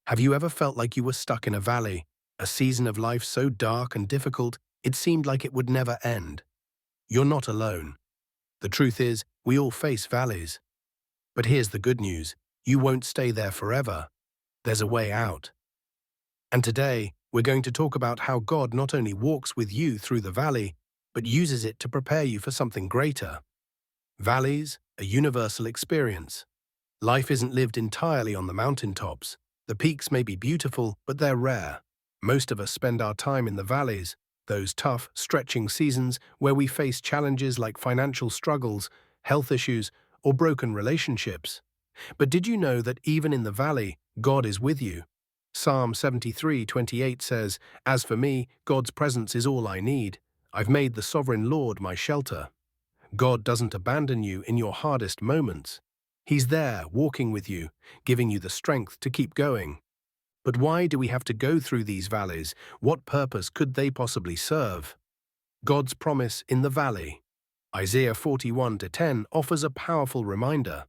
Have you ever felt like you were stuck in a valley, a season of life so dark and difficult it seemed like it would never end? You're not alone. The truth is, we all face valleys. But here's the good news. You won't stay there forever. There's a way out. And today, we're going to talk about how God not only walks with you through the valley, but uses it to prepare you for something greater. Valleys, a universal experience. Life isn't lived entirely on the mountaintops. The peaks may be beautiful, but they're rare. Most of us spend our time in the valleys, those tough, stretching seasons where we face challenges like financial struggles, health issues, or broken relationships. But did you know that even in the valley, God is with you? Psalm 73:28 says, "As for me, God's presence is all I need. I've made the sovereign Lord my shelter." God doesn't abandon you in your hardest moments. He's there, walking with you, giving you the strength to keep going. But why do we have to go through these valleys? What purpose could they possibly serve? God's promise in the valley. Isaiah 41:10 offers a powerful reminder.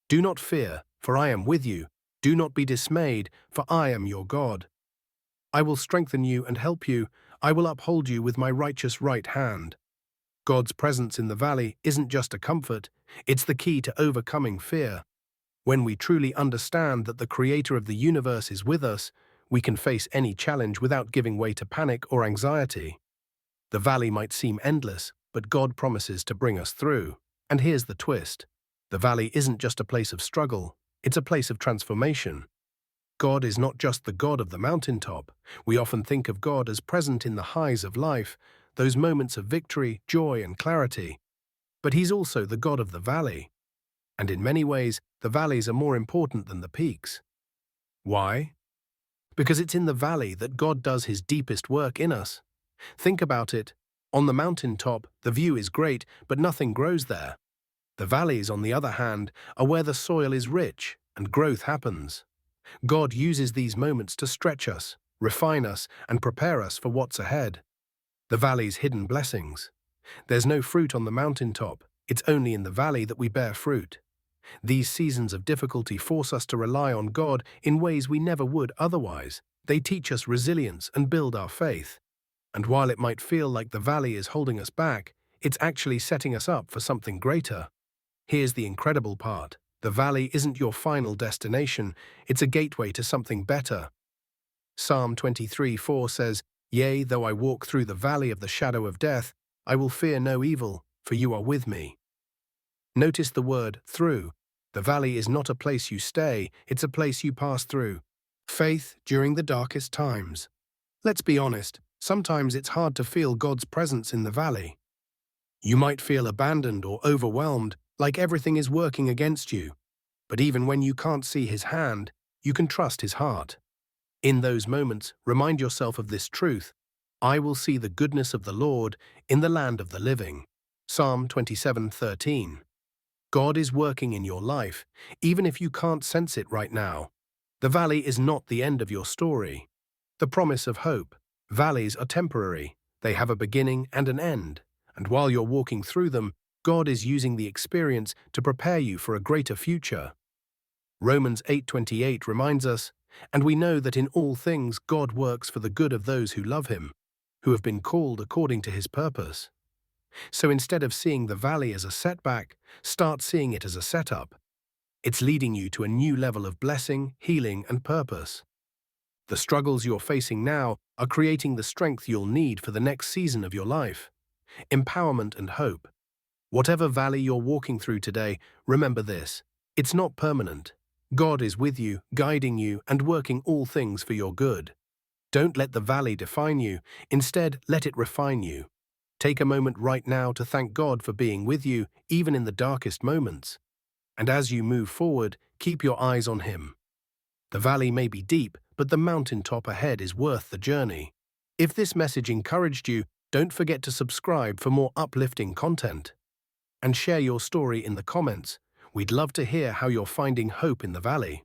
"Do not fear, for I am with you. Do not be dismayed, for I am your God. I will strengthen you and help you. I will uphold you with my righteous right hand." God's presence in the valley isn't just a comfort, it's the key to overcoming fear. When we truly understand that the Creator of the universe is with us, we can face any challenge without giving way to panic or anxiety. The valley might seem endless, but God promises to bring us through. And here's the twist. The valley isn't just a place of struggle, it's a place of transformation. God is not just the God of the mountaintop. We often think of God as present in the highs of life, those moments of victory, joy, and clarity. But He's also the God of the valley. And in many ways, the valleys are more important than the peaks. Why? Because it's in the valley that God does His deepest work in us. Think about it. On the mountaintop, the view is great, but nothing grows there. The valleys, on the other hand, are where the soil is rich and growth happens. God uses these moments to stretch us, refine us, and prepare us for what's ahead. The valley's hidden blessings. There's no fruit on the mountaintop. It's only in the valley that we bear fruit. These seasons of difficulty force us to rely on God in ways we never would otherwise. They teach us resilience and build our faith. And while it might feel like the valley is holding us back, it's actually setting us up for something greater. Here's the incredible part. The valley isn't your final destination, it's a gateway to something better. Psalm 23:4 says, "Yea, though I walk through the valley of the shadow of death, I will fear no evil, for you are with me." Notice the word "through." The valley is not a place you stay, it's a place you pass through. Faith during the darkest times. Let's be honest, sometimes it's hard to feel God's presence in the valley. You might feel abandoned or overwhelmed, like everything is working against you. But even when you can't see His hand, you can trust His heart. In those moments, remind yourself of this truth. I will see the goodness of the Lord in the land of the living. Psalm 27:13. God is working in your life, even if you can't sense it right now. The valley is not the end of your story. The promise of hope. Valleys are temporary. They have a beginning and an end. And while you're walking through them, God is using the experience to prepare you for a greater future. Romans 8:28 reminds us, "And we know that in all things God works for the good of those who love Him, who have been called according to His purpose." So instead of seeing the valley as a setback, start seeing it as a setup. It's leading you to a new level of blessing, healing, and purpose. The struggles you're facing now are creating the strength you'll need for the next season of your life. Empowerment and hope. Whatever valley you're walking through today, remember this. It's not permanent. God is with you, guiding you, and working all things for your good. Don't let the valley define you. Instead, let it refine you. Take a moment right now to thank God for being with you, even in the darkest moments. And as you move forward, keep your eyes on Him. The valley may be deep, but the mountaintop ahead is worth the journey. If this message encouraged you, don't forget to subscribe for more uplifting content. And share your story in the comments. We'd love to hear how you're finding hope in the valley.